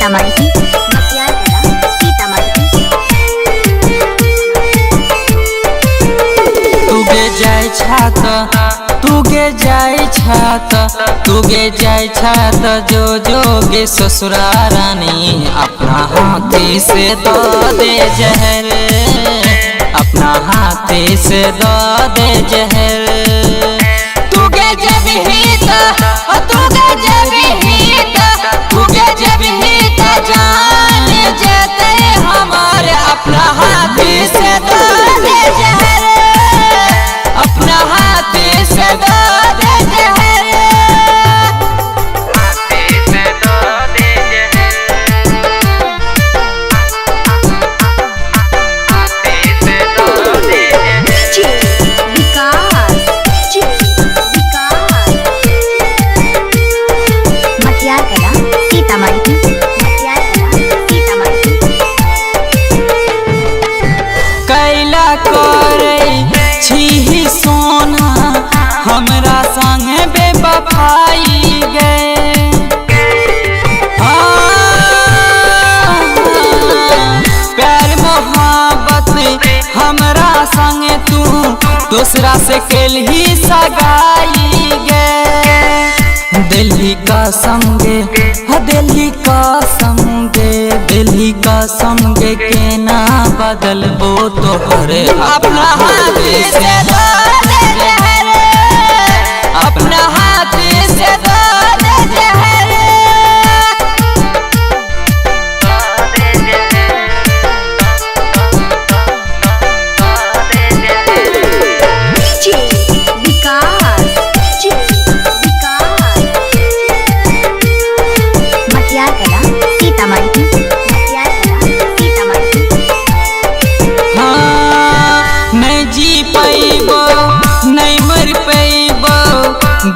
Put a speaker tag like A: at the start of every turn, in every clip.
A: सीतामढ़ी
B: तुगे जाय छात जो जोगे ससुरा रानी अपना हाथी से दो दे जहर, अपना हाथी से दो दे जहर। तुगे जब हिता जान जते हमारे अपना हाथी से दो दे जहर, अपना हाथी से दो दे जहर। कैला करे छी सोना हमरा संगे बेवफाई गए, प्यार मोहब्बत हमरा संगे तू दूसरा से केलही सगाई गए। दिल्ली का संगे दिल्ली का संगे के ना बदलबो तोहरे अपना हाथी से दो दे जहर, अपना हाथी से दो दे जहर।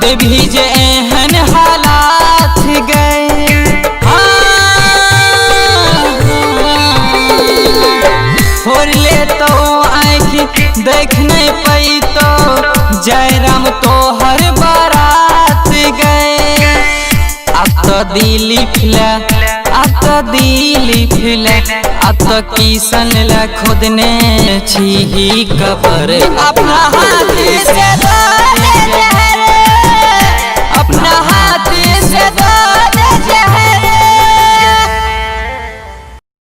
B: देवी जे एहन हालात गए, फोड़ ले तो आँख देख नहीं पाई तो जयराम तो हर बारात गए। अब तो दिली फिला अब तो किसन ला खुद ने छी कबर अपना हाथी से दो